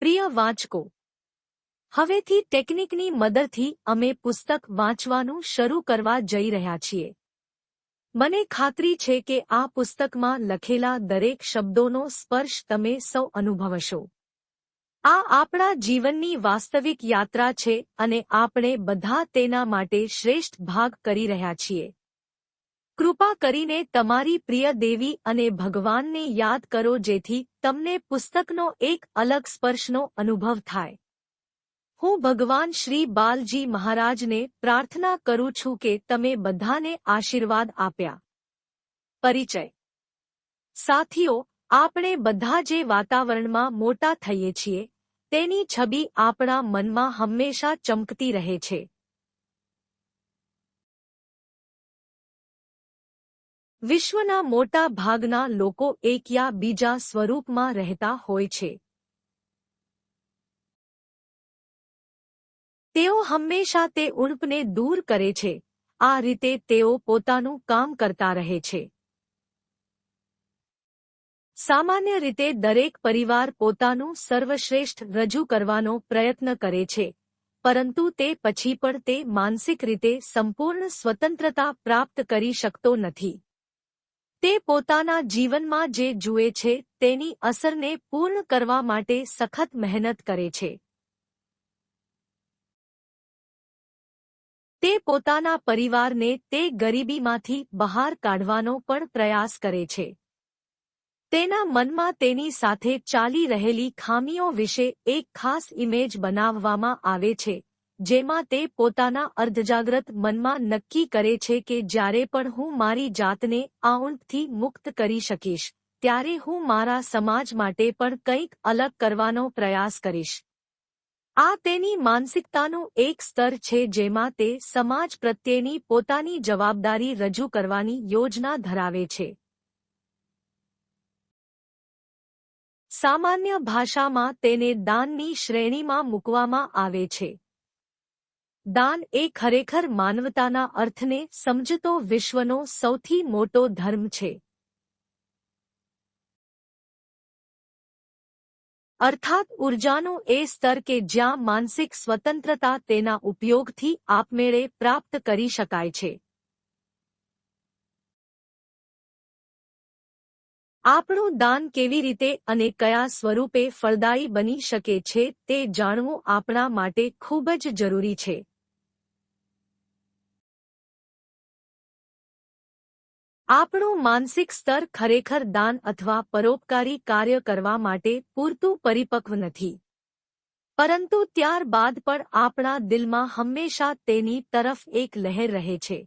પ્રિય વાંચકો, હવેથી ટેકનિકની મદદથી અમે પુસ્તક વાંચવાનું શરૂ કરવા જઈ રહ્યા છીએ. મને ખાતરી છે કે આ પુસ્તકમાં લખેલા દરેક શબ્દોનો સ્પર્શ તમે સૌ અનુભવશો. આ આપણા જીવનની વાસ્તવિક યાત્રા છે અને આપણે બધા તેના માટે શ્રેષ્ઠ ભાગ કરી રહ્યા છીએ. કૃપા કરીને તમારી પ્રિય દેવી અને ભગવાનને યાદ કરો જેથી તમને પુસ્તકનો એક અલગ સ્પર્શનો અનુભવ થાય. હું ભગવાન શ્રી બાલજી મહારાજને પ્રાર્થના કરું છું કે તમે બધાને આશીર્વાદ આપ્યા. પરિચય. સાથીઓ, આપણે બધા જે વાતાવરણમાં મોટા થઈએ છીએ તેની છબી આપણા મનમાં હંમેશા ચમકતી રહે છે. વિશ્વના મોટા ભાગના લોકો એક યા બીજા સ્વરૂપમાં રહેતા હોય છે. તેઓ હંમેશા તે ઉણપને દૂર કરે છે. આ રીતે તેઓ પોતાનું કામ કરતા રહે છે. સામાન્ય રીતે દરેક પરિવાર પોતાનું સર્વશ્રેષ્ઠ રજૂ કરવાનો પ્રયત્ન કરે છે, પરંતુ તે પછી પણ તે માનસિક રીતે સંપૂર્ણ સ્વતંત્રતા પ્રાપ્ત કરી શકતો નથી. તે પોતાના જીવનમાં જે જુએ છે તેની અસરને પૂર્ણ કરવા માટે સખત મહેનત કરે છે. તે પોતાના પરિવારને તે ગરીબીમાંથી બહાર કાઢવાનો પણ પ્રયાસ કરે છે. તેના મનમાં તેની સાથે ચાલી રહેલી ખામીઓ વિશે એક ખાસ ઇમેજ બનાવવામાં આવે છે, જેમાં તે પોતાના અર્ધજાગ્રત મનમાં નક્કી કરે છે કે જ્યારે પણ હું મારી જાતને આ ઊંઘથી મુક્ત કરી શકીશ, ત્યારે હું મારા સમાજ માટે પણ કંઈક અલગ કરવાનો પ્રયાસ કરીશ. આ તેની માનસિકતાનું એક સ્તર છે જેમાં તે સમાજ પ્રત્યેની પોતાની જવાબદારી રજૂ કરવાની યોજના ધરાવે છે. સામાન્ય ભાષામાં તેને દાનની શ્રેણીમાં મૂકવામાં આવે છે. દાન એ ખરેખર માનવતાના અર્થને સમજતો વિશ્વનો સૌથી મોટો ધર્મ છે. અર્થાત ઊર્જાનું એ સ્તર કે જ્યાં માનસિક સ્વતંત્રતા તેના ઉપયોગથી આપમેળે પ્રાપ્ત કરી શકાય છે. આપણું દાન કેવી રીતે અને કયા સ્વરૂપે ફળદાયી બની શકે છે તે જાણવું આપણા માટે ખૂબ જ જરૂરી છે. આપણું માનસિક સ્તર ખરેખર દાન અથવા પરોપકારી કાર્ય કરવા માટે પૂરતું પરિપક્વ નથી. પરંતુ ત્યારબાદ પણ આપણા દિલમાં હંમેશા તેની તરફ એક લહેર રહે છે.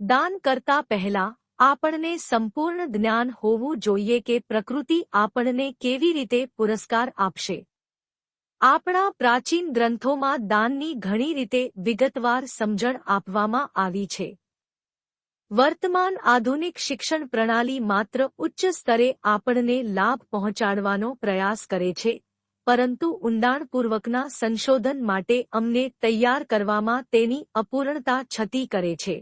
દાન કરતા પહેલા આપણને સંપૂર્ણ જ્ઞાન હોવું જોઈએ કે પ્રકૃતિ આપણને કેવી રીતે પુરસ્કાર આપશે. આપણા પ્રાચીન ગ્રંથોમાં દાનની ઘણી રીતે વિગતવાર સમજણ આપવામાં આવી છે. વર્તમાન આધુનિક શિક્ષણ પ્રણાલી માત્ર ઉચ્ચ સ્તરે આપણને લાભ પહોંચાડવાનો પ્રયાસ કરે છે, પરંતુ ઊંડાણપૂર્વકના સંશોધન માટે અમને તૈયાર કરવામાં તેની અપૂર્ણતા છતી કરે છે.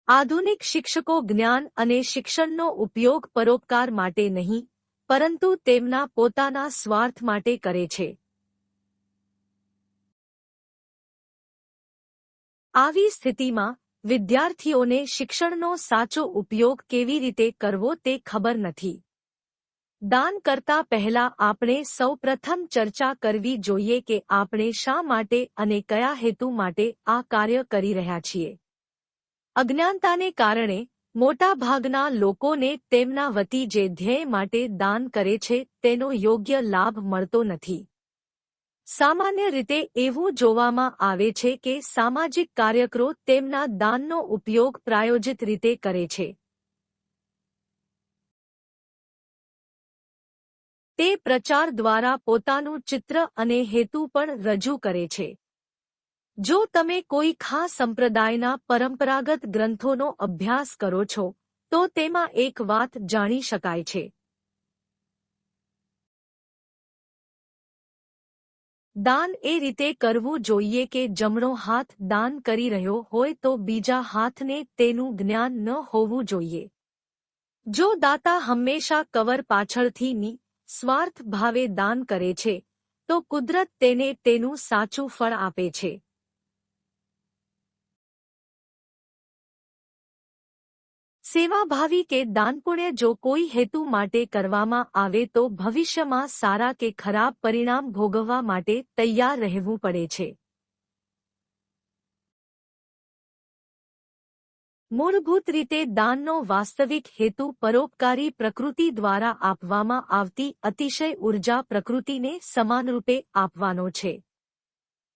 આધુનિક શિક્ષકો જ્ઞાન અને શિક્ષણનો ઉપયોગ પરોપકાર માટે નહીં, પરંતુ તેમના પોતાના સ્વાર્થ માટે કરે છે. આવી સ્થિતિમાં વિદ્યાર્થીઓને શિક્ષણનો સાચો ઉપયોગ કેવી રીતે કરવો તે ખબર નથી. દાન કરતા પહેલા આપણે સૌ પ્રથમ ચર્ચા કરવી જોઈએ કે આપણે શા માટે અને કયા હેતુ માટે આ કાર્ય કરી રહ્યા છીએ. અજ્ઞાનતાને કારણે મોટા ભાગના લોકોને તેમના વતી જે ધ્યેય માટે દાન કરે છે તેનો યોગ્ય લાભ મળતો નથી. સામાન્ય રીતે એવું જોવામાં આવે છે કે સામાજિક કાર્યકરો તેમના દાનનો ઉપયોગ પ્રાયોજિત રીતે કરે છે. તે પ્રચાર દ્વારા પોતાનું ચિત્ર અને હેતુ પણ રજૂ કરે છે. જો તમે કોઈ ખાસ સંપ્રદાયના પરંપરાગત ગ્રંથોનો અભ્યાસ કરો છો, તો તેમાં એક વાત જાણી શકાય છે. દાન એ રીતે કરવું જોઈએ કે જમણો હાથ દાન કરી રહ્યો હોય તો બીજા હાથને તેનું જ્ઞાન ન હોવું જોઈએ. જો દાતા હંમેશા કવર પાછળથી નિસ્વાર્થ ભાવે દાન કરે છે તો કુદરત તેને તેનું સાચું ફળ આપે છે. સેવાભાવી કે દાનપુણ્ય જો કોઈ હેતુ માટે કરવામાં આવે તો ભવિષ્યમાં સારા કે ખરાબ પરિણામ ભોગવવા માટે તૈયાર રહેવું પડે છે. મૂળભૂત રીતે દાનનો વાસ્તવિક હેતુ પરોપકારી પ્રકૃતિ દ્વારા આપવામાં આવતી અતિશય ઊર્જા પ્રકૃતિને સમાનરૂપે આપવાનો છે.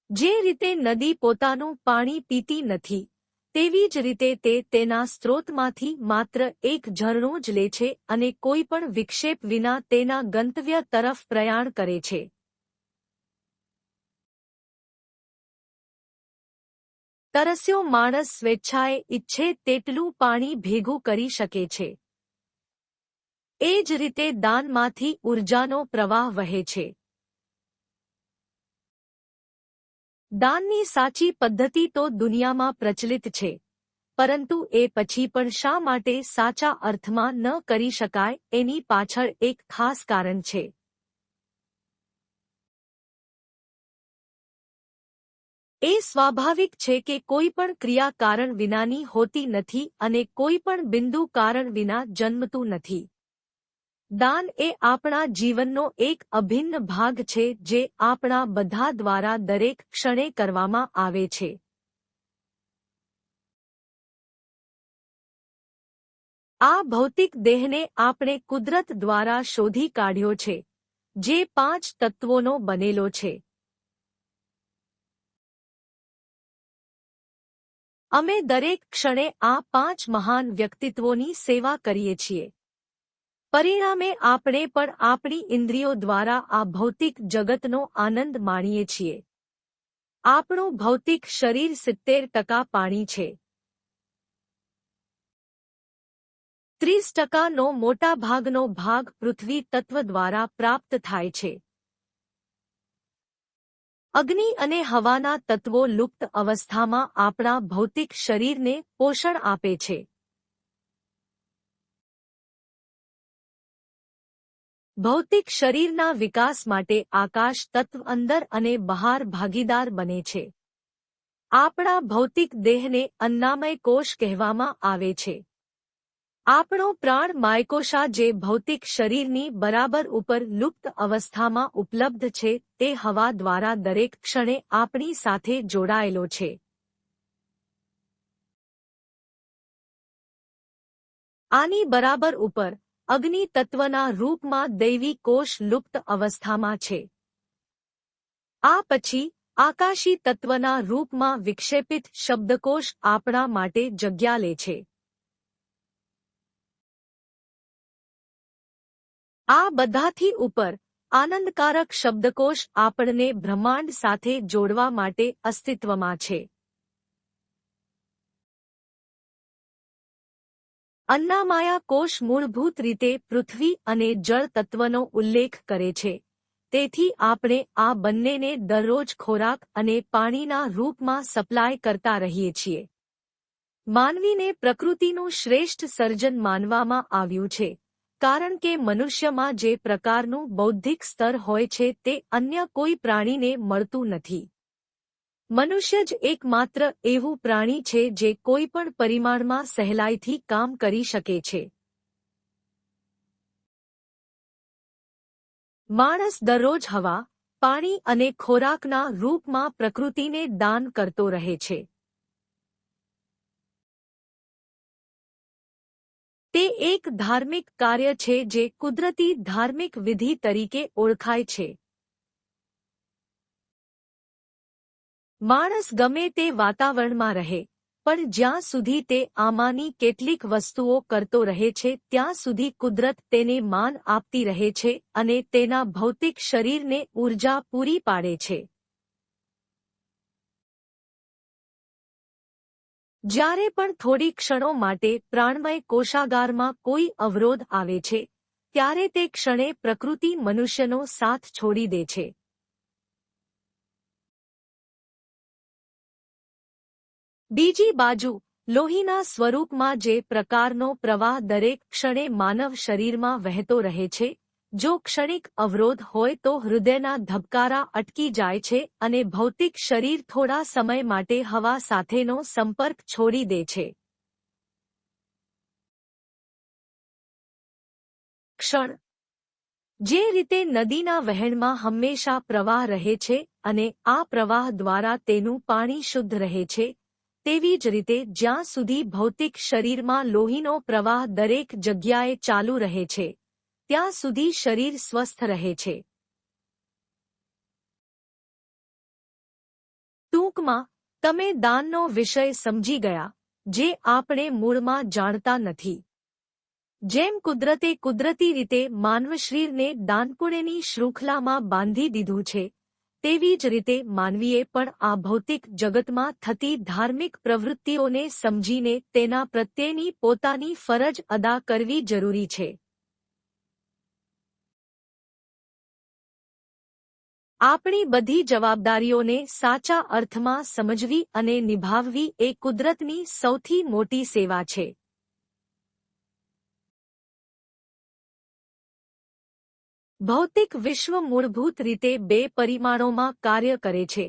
જે રીતે નદી પોતાનું પાણી પીતી નથી, તેવી જ રીતે તે તેના સ્ત્રોતમાંથી માત્ર એક ઝરણું જ લે છે અને કોઈ પણ વિક્ષેપ વિના તેના ગંતવ્ય તરફ પ્રયાણ કરે છે. તરસ્યો માણસ સ્વેચ્છાએ ઈચ્છે તેટલું પાણી ભેગું કરી શકે છે. એ જ રીતે દાનમાંથી ઊર્જાનો પ્રવાહ વહે છે. દાનની સાચી પદ્ધતિ તો દુનિયામાં પ્રચલિત છે, પરંતુ એ પછી પણ શા માટે સાચા અર્થમાં ન કરી શકાય એની પાછળ એક ખાસ કારણ છે. એ સ્વાભાવિક છે કે કોઈ પણ ક્રિયા કારણ વિનાની હોતી નથી અને કોઈ પણ બિંદુ કારણ વિના જન્મતું નથી. દાન એ આપણા જીવનનો એક અભિન્ન ભાગ છે જે આપણા બધા દ્વારા દરેક ક્ષણે કરવામાં આવે છે. આ ભૌતિક દેહને આપણે કુદરત દ્વારા શોધી કાઢ્યો છે, જે 5 તત્વોનો બનેલો છે. અમે દરેક ક્ષણે આ 5 મહાન વ્યક્તિત્વોની સેવા કરીએ છીએ. પરિણામે આપણે પણ આપણી ઇન્દ્રિયો દ્વારા આ ભૌતિક જગતનો આનંદ માણીએ છીએ. આપણું ભૌતિક શરીર 70% પાણી છે. 30%નો મોટા ભાગનો ભાગ પૃથ્વી તત્વ દ્વારા પ્રાપ્ત થાય છે. અગ્નિ અને હવાના તત્વો લુપ્ત અવસ્થામાં આપણા ભૌતિક શરીરને પોષણ આપે છે. ભૌતિક શરીરના વિકાસ માટે આકાશ તત્વ અંદર અને બહાર ભાગીદાર બને છે. આપણા ભૌતિક દેહને અન્નામય કોષ કહેવામાં આવે છે. આપણો પ્રાણ માયકોષા જે ભૌતિક શરીરની બરાબર ઉપર લુપ્ત અવસ્થામાં ઉપલબ્ધ છે તે હવા દ્વારા દરેક ક્ષણે આપણી સાથે જોડાયેલો છે. આની બરાબર ઉપર અગ્નિ તત્વના રૂપમાં દૈવી કોષ લુપ્ત અવસ્થામાં છે. આ પછી આકાશી તત્વના રૂપમાં વિક્ષેપિત શબ્દકોશ આપણા માટે જગ્યા લે છે. આ બધાથી ઉપર આનંદકારક શબ્દકોશ આપણને બ્રહ્માંડ સાથે જોડવા માટે અસ્તિત્વમાં છે. અન્નામાયા કોષ મૂળભૂત રીતે પૃથ્વી અને જળ તત્વનો ઉલ્લેખ કરે છે. તેથી આપણે આ બંનેને દરરોજ ખોરાક અને પાણીના રૂપમાં સપ્લાય કરતા રહીએ છીએ. માનવીને પ્રકૃતિનું શ્રેષ્ઠ સર્જન માનવામાં આવ્યું છે, કારણ કે મનુષ્યમાં જે પ્રકારનું બૌદ્ધિક સ્તર હોય છે તે અન્ય કોઈ પ્રાણીને મળતું નથી. મનુષ્ય જ એકમાત્ર એવું પ્રાણી છે જે કોઈ પણ પરિમાણમાં સહેલાઈથી કામ કરી શકે છે. માણસ દરરોજ હવા, પાણી અને ખોરાકના રૂપમાં પ્રકૃતિને દાન કરતો રહે છે. તે એક ધાર્મિક કાર્ય છે જે કુદરતી ધાર્મિક વિધિ તરીકે ઓળખાય છે. માણસ ગમે તે વાતાવરણમાં રહે, પણ જ્યાં સુધી તે આમાંની કેટલીક વસ્તુઓ કરતો રહે છે ત્યાં સુધી કુદરત તેને માન આપતી રહે છે અને તેના ભૌતિક શરીરને ઊર્જા પૂરી પાડે છે. જ્યારે પણ થોડી ક્ષણો માટે પ્રાણમય કોષાગારમાં કોઈ અવરોધ આવે છે, ત્યારે તે ક્ષણે પ્રકૃતિ મનુષ્યનો સાથ છોડી દે છે. બીજી બાજુ લોહીના સ્વરૂપમાં જે પ્રકારનો પ્રવાહ દરેક ક્ષણે માનવ શરીરમાં વહેતો રહે છે, જો ક્ષણિક અવરોધ હોય તો હૃદયના ધબકારા અટકી જાય છે અને ભૌતિક શરીર થોડા સમય માટે હવા સાથેનો સંપર્ક છોડી દે છે. ક્ષણ જે રીતે નદીના વહેણમાં હંમેશા પ્રવાહ રહે છે અને આ પ્રવાહ દ્વારા તેનું પાણી શુદ્ધ રહે છે, તેવી જ રીતે જ્યાં સુધી ભૌતિક શરીરમાં લોહીનો પ્રવાહ દરેક જગ્યાએ ચાલુ રહે છે, ત્યાં સુધી શરીર સ્વસ્થ રહે છે. ટૂંકમાં, તમે દાનનો વિષય સમજી ગયા, જે આપણે મૂળમાં જાણતા નથી. જેમ કુદરતે કુદરતી રીતે માનવશરીરને દાનપુણ્યની શૃંખલામાં બાંધી દીધું છે, તેવી જ રીતે માનવીએ પણ આ ભૌતિક જગતમાં થતી ધાર્મિક પ્રવૃત્તિઓને સમજીને તેના પ્રત્યેની પોતાની ફરજ અદા કરવી જરૂરી છે. આપણી બધી જવાબદારીઓને સાચા અર્થમાં સમજવી અને નિભાવવી એ કુદરતની સૌથી મોટી સેવા છે. ભૌતિક વિશ્વ મૂળભૂત રીતે બે પરિમાણોમાં કાર્ય કરે છે,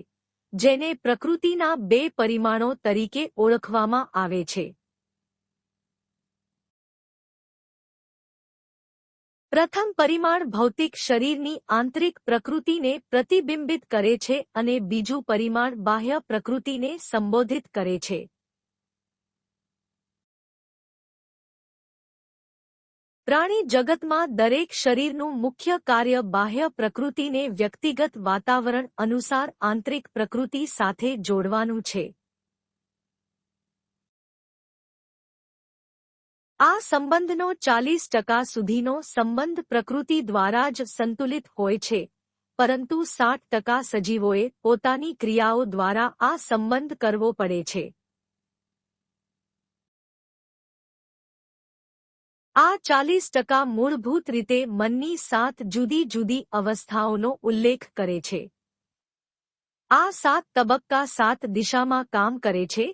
જેને પ્રકૃતિના બે પરિમાણો તરીકે ઓળખવામાં આવે છે. પ્રથમ પરિમાણ ભૌતિક શરીરની આંતરિક પ્રકૃતિને પ્રતિબિંબિત કરે છે અને બીજું પરિમાણ બાહ્ય પ્રકૃતિને સંબોધિત કરે છે. પ્રાણી જગતમાં દરેક શરીરનું મુખ્ય કાર્ય બાહ્ય પ્રકૃતિને વ્યક્તિગત વાતાવરણ અનુસાર આંતરિક પ્રકૃતિ સાથે જોડવાનું છે. આ સંબંધનો 40% સુધીનો સંબંધ પ્રકૃતિ દ્વારા જ સંતુલિત હોય છે, પરંતુ 60% સજીવોએ પોતાની ક્રિયાઓ દ્વારા આ સંબંધ કરવો પડે છે. આ 40% મૂળભૂત રીતે મનની 7 જુદી જુદી અવસ્થાઓનો ઉલ્લેખ કરે છે. આ 7 તબક્કા 7 દિશામાં કામ કરે છે,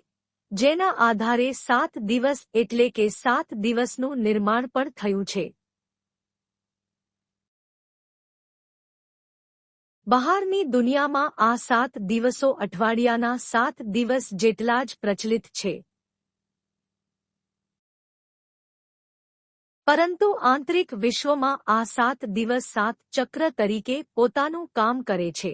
જેના આધારે 7 દિવસ એટલે કે 7 દિવસનું નિર્માણ પણ થયું છે. બહારની દુનિયામાં આ 7 દિવસો અઠવાડિયાના 7 દિવસ જેટલા જ પ્રચલિત છે. પરંતુ આંતરિક વિશ્વમાં આ 7 દિવસ 7 ચક્ર તરીકે પોતાનું કામ કરે છે.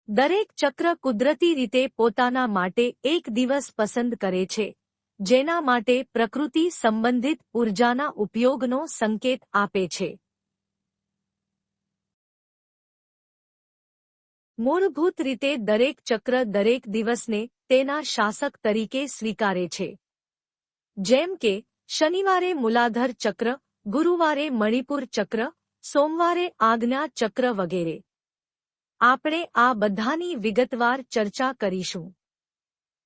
દરેક ચક્ર કુદરતી રીતે પોતાના માટે એક દિવસ પસંદ કરે છે, જેના માટે પ્રકૃતિ સંબંધિત ઊર્જાના ઉપયોગનો સંકેત આપે છે. મૂળભૂત રીતે દરેક ચક્ર દરેક દિવસને તેના શાસક તરીકે સ્વીકારે છે. જેમ કે શનિવારે મૂલાધાર ચક્ર, ગુરુવારે મણિપુર ચક્ર, સોમવારે આજ્ઞા ચક્ર વગેરે. આપણે આ બધાની વિગતવાર ચર્ચા કરીશું.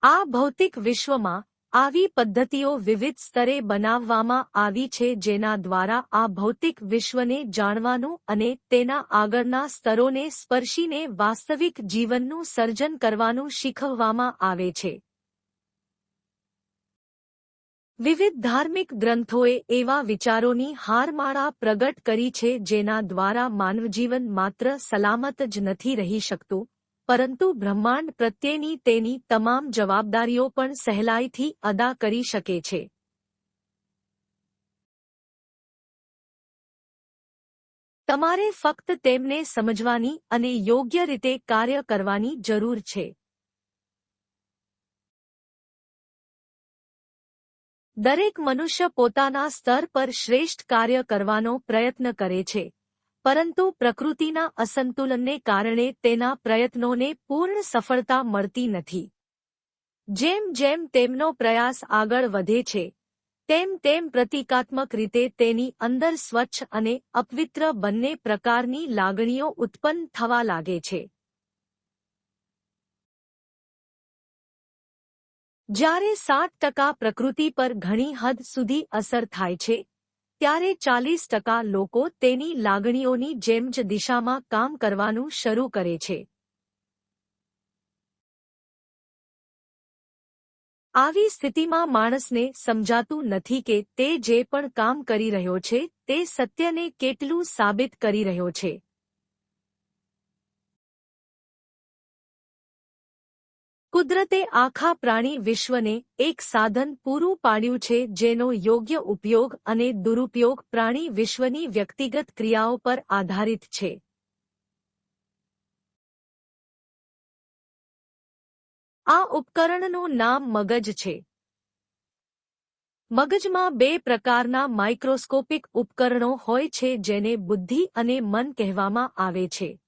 આ ભૌતિક વિશ્વમાં આવી પદ્ધતિઓ વિવિધ સ્તરે બનાવવામાં આવી છે, જેના દ્વારા આ ભૌતિક વિશ્વને જાણવાનું અને તેના આગળના સ્તરોને સ્પર્શીને વાસ્તવિક જીવનનું સર્જન કરવાનું શીખવવામાં આવે છે. વિવિધ ધાર્મિક ગ્રંથોએ એવા વિચારોની હારમાળા પ્રગટ કરી છે, જેના દ્વારા માનવજીવન માત્ર સલામત જ નથી રહી શકતું, પરંતુ બ્રહ્માંડ પ્રત્યેની તેની તમામ જવાબદારીઓ પણ સહેલાઈથી અદા કરી શકે છે. તમારે ફક્ત તેમને સમજવાની અને યોગ્ય રીતે કાર્ય કરવાની જરૂર છે. દરેક મનુષ્ય પોતાના સ્તર પર શ્રેષ્ઠ કાર્ય કરવાનો પ્રયત્ન કરે છે, પરંતુ પ્રકૃતિના અસંતુલનને કારણે તેના પ્રયત્નોને પૂર્ણ સફળતા મળતી નથી. જેમ જેમ તેમનો પ્રયાસ આગળ વધે છે, તેમ તેમ પ્રતીકાત્મક રીતે તેની અંદર સ્વચ્છ અને અપવિત્ર બંને પ્રકારની લાગણીઓ ઉત્પન્ન થવા લાગે છે. જ્યારે 60% પ્રકૃતિ પર ઘણી હદ સુધી અસર થાય છે, ત્યારે 40% લોકો તેની લાગણીઓની જેમ જ દિશામાં કામ કરવાનું શરૂ કરે છે. આવી સ્થિતિમાં માણસને સમજાતું નથી કે તે જે પણ કામ કરી રહ્યો છે તે સત્યને કેટલું સાબિત કરી રહ્યો છે. કુદરતે આખા પ્રાણી વિશ્વને એક સાધન પૂરું પાડ્યું છે જેનો યોગ્ય ઉપયોગ અને દુરુપયોગ પ્રાણી વિશ્વની વ્યક્તિગત ક્રિયાઓ પર આધારિત છે. આ ઉપકરણનું નામ મગજ છે. મગજમાં બે પ્રકારના માઇક્રોસ્કોપિક ઉપકરણો હોય છે જેને બુદ્ધિ અને મન કહેવામાં આવે છે.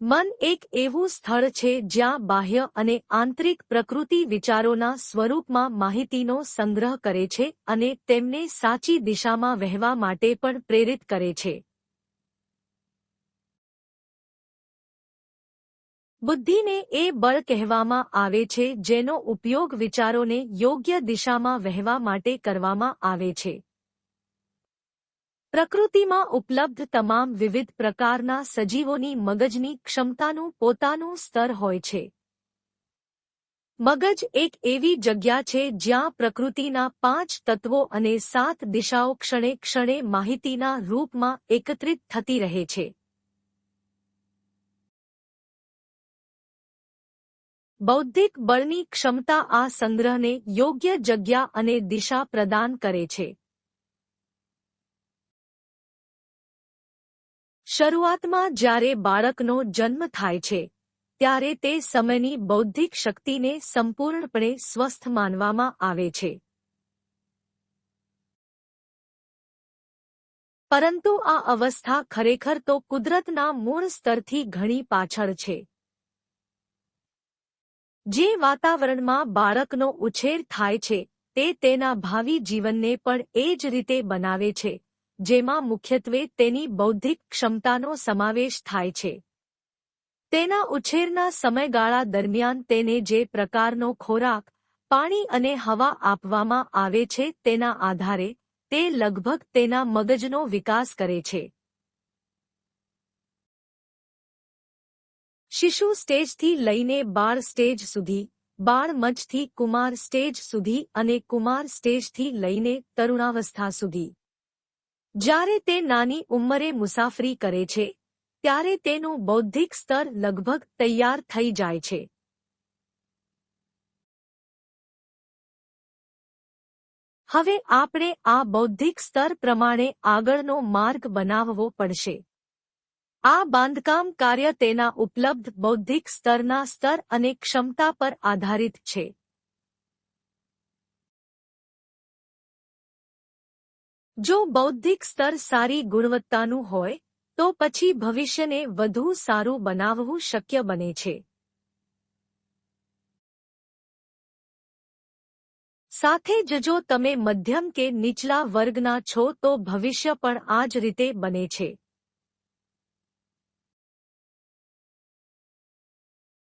મન એક એવું સ્થળ છે જ્યાં બાહ્ય અને આંતરિક પ્રકૃતિ વિચારોના સ્વરૂપમાં માહિતીનો સંગ્રહ કરે છે અને તેમને સાચી દિશામાં વહેવા માટે પણ પ્રેરિત કરે છે. બુદ્ધિને એ બળ કહેવામાં આવે છે જેનો ઉપયોગ વિચારોને યોગ્ય દિશામાં વહેવા માટે કરવામાં આવે છે. પ્રકૃતિમાં ઉપલબ્ધ તમામ વિવિધ પ્રકારના સજીવોની મગજની ક્ષમતાનું પોતાનું સ્તર હોય છે. મગજ એક એવી જગ્યા છે જ્યાં પ્રકૃતિના 5 તત્વો અને 7 દિશાઓ ક્ષણે ક્ષણે માહિતીના રૂપમાં એકત્રિત થતી રહે છે. બૌદ્ધિક બળની ક્ષમતા આ સંગ્રહને યોગ્ય જગ્યા અને દિશા પ્રદાન કરે છે. શરૂઆતમાં જ્યારે બાળકનો જન્મ થાય છે ત્યારે તે સમયની બૌદ્ધિક શક્તિને સંપૂર્ણપણે સ્વસ્થ માનવામાં આવે છે. પરંતુ આ અવસ્થા ખરેખર તો કુદરતના મૂળ સ્તરથી ઘણી પાછળ છે. જે વાતાવરણમાં બાળકનો ઉછેર થાય છે તે તેના ભાવિ જીવનને પણ એ જ રીતે બનાવે છે જેમાં મુખ્યત્વે તેની બૌદ્ધિક ક્ષમતાનો સમાવેશ થાય છે. તેના ઉછેરના સમયગાળા દરમિયાન તેને જે પ્રકારનો ખોરાક, પાણી અને હવા આપવામાં આવે છે તેના આધારે તે લગભગ તેના મગજનો વિકાસ કરે છે. શિશુ સ્ટેજથી લઈને બાળ સ્ટેજ સુધી, બાળ મંચથી કુમાર સ્ટેજ સુધી અને કુમાર સ્ટેજથી લઈને તરુણાવસ્થા સુધી. જ્યારે તે નાની ઉંમરે મુસાફરી કરે છે ત્યારે તેનું બૌદ્ધિક સ્તર લગભગ તૈયાર થઈ જાય છે. હવે આપણે આ બૌદ્ધિક સ્તર પ્રમાણે આગળનો માર્ગ બનાવવો પડશે. આ બાંધકામ કાર્ય તેના ઉપલબ્ધ બૌદ્ધિક સ્તરના સ્તર અને ક્ષમતા પર આધારિત છે. જો બૌદ્ધિક સ્તર સારી ગુણવત્તાનું હોય તો પછી ભવિષ્યને વધુ સારું બનાવવું શક્ય બને છે. સાથે જ જો તમે મધ્યમ કે નીચલા વર્ગના છો તો ભવિષ્ય પણ આ જ રીતે બને છે.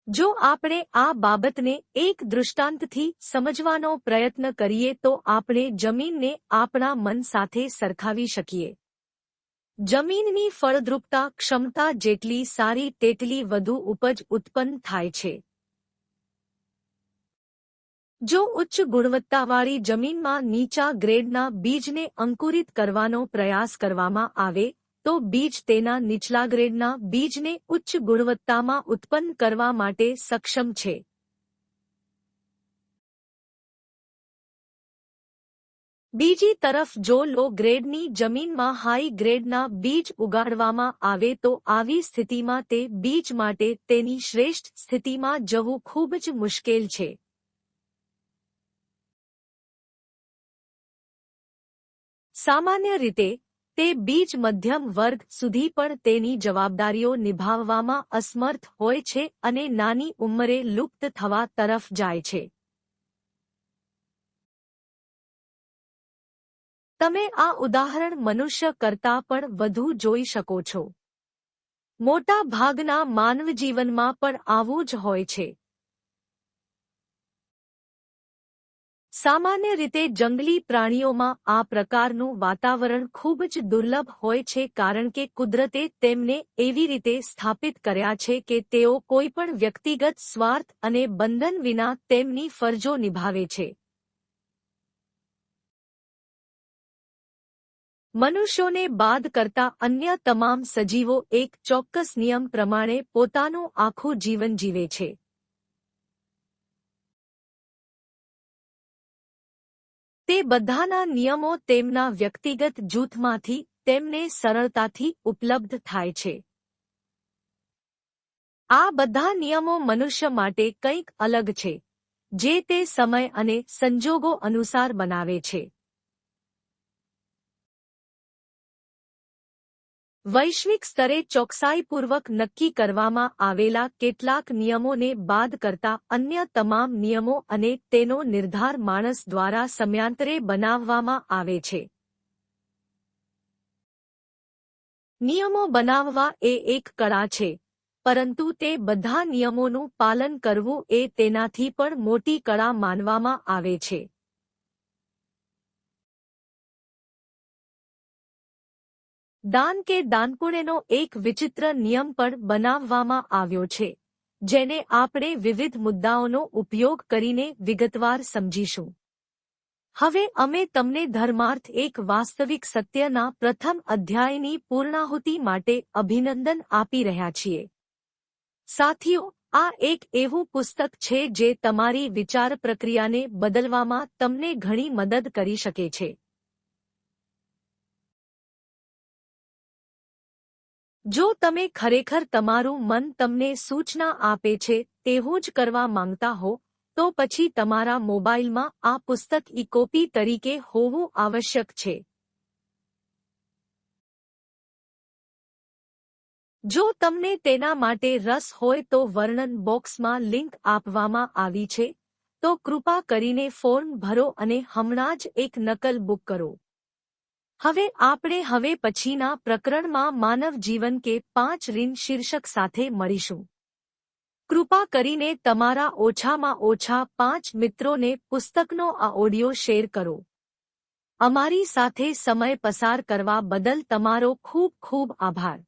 જો આપણે આ બાબતને એક દૃષ્ટાંતથી સમજવાનો પ્રયત્ન કરીએ તો આપણે જમીનને આપણા મન સાથે સરખાવી શકીએ. જમીનની ફળદ્રુપતા ક્ષમતા જેટલી સારી તેટલી વધુ ઉપજ ઉત્પન્ન થાય છે. જો ઉચ્ચ ગુણવત્તાવાળી જમીનમાં નીચા ગ્રેડના બીજને અંકુરિત કરવાનો પ્રયાસ કરવામાં આવે તો બીજ તેના નીચલા ગ્રેડના બીજને ઉચ્ચ ગુણવત્તામાં ઉત્પન્ન કરવા માટે સક્ષમ છે. બીજી તરફ જો લો ગ્રેડની જમીનમાં હાઈ ગ્રેડના બીજ ઉગાડવામાં આવે તો આવી સ્થિતિમાં તે બીજ માટે તેની શ્રેષ્ઠ સ્થિતિમાં જવું ખૂબ જ મુશ્કેલ છે. સામાન્ય રીતે તે બીજ મધ્યમ વર્ગ સુધી પણ તેની જવાબદારીઓ નિભાવવામાં અસમર્થ હોય છે અને નાની ઉંમરે લુપ્ત થવા તરફ જાય છે. તમે આ ઉદાહરણ મનુષ્ય કરતાં પણ વધુ જોઈ શકો છો. મોટા ભાગના માનવજીવનમાં પણ આવું જ હોય છે. સામાન્ય રીતે જંગલી પ્રાણીઓમાં આ પ્રકારનું વાતાવરણ ખૂબ જ દુર્લભ હોય છે કારણ કે કુદરતે તેમને એવી રીતે સ્થાપિત કર્યા છે કે તેઓ કોઈપણ વ્યક્તિગત સ્વાર્થ અને બંધન વિના તેમની ફરજો નિભાવે છે. મનુષ્યોને બાદ કરતા અન્ય તમામ સજીવો એક ચોક્કસ નિયમ પ્રમાણે પોતાનું આખું જીવન જીવે છે. તે બધાના નિયમો તેમના વ્યક્તિગત જૂથમાંથી તેમને સરળતાથી ઉપલબ્ધ થાય છે. આ બધા નિયમો મનુષ્ય માટે કંઈક અલગ છે, જે તે સમય અને સંજોગો અનુસાર બનાવે છે. વૈશ્વિક સ્તરે ચોકસાઈપૂર્વક નક્કી કરવામાં આવેલા કેટલાક નિયમોને બાદ કરતા અન્ય તમામ નિયમો અને તેનો નિર્ધાર માણસ દ્વારા સમયાંતરે બનાવવામાં આવે છે. નિયમો બનાવવા એ એક કળા છે, પરંતુ તે બધા નિયમોનું પાલન કરવું એ તેનાથી પણ મોટી કળા માનવામાં આવે છે. દાન કે દાનપુણ્યનો એક વિચિત્ર નિયમ પણ બનાવવામાં આવ્યો છે, જેને આપણે વિવિધ મુદ્દાઓનો ઉપયોગ કરીને વિગતવાર સમજીશું. હવે અમે તમને ધર્માર્થ એક વાસ્તવિક સત્યના પ્રથમ અધ્યાયની પૂર્ણાહુતિ માટે અભિનંદન આપી રહ્યા છીએ. સાથીઓ, આ એક એવું પુસ્તક છે જે તમારી વિચાર પ્રક્રિયાને બદલવામાં તમને ઘણી મદદ કરી શકે છે. જો તમે ખરેખર તમારું મન તમને સૂચના આપે છે તેવું જ કરવા માંગતા હો, તો પછી તમારા મોબાઈલમાં આ પુસ્તક ઈ-કોપી તરીકે હોવું આવશ્યક છે. જો તમને તેના માટે રસ હોય તો વર્ણન બોક્સમાં લિંક આપવામાં આવી છે, તો કૃપા કરીને ફોર્મ ભરો અને હમણાં જ એક નકલ બુક કરો. હવે પછીના પ્રકરણમાં માનવ જીવન કે 5 ऋण શીર્ષક સાથે મળીશું. કૃપા કરીને તમારા ઓછામાં ઓછા 5 મિત્રોને પુસ્તકનો આ ઓડિયો શેર કરો. અમારી સાથે સમય પસાર કરવા બદલ તમારો ખૂબ ખૂબ આભાર.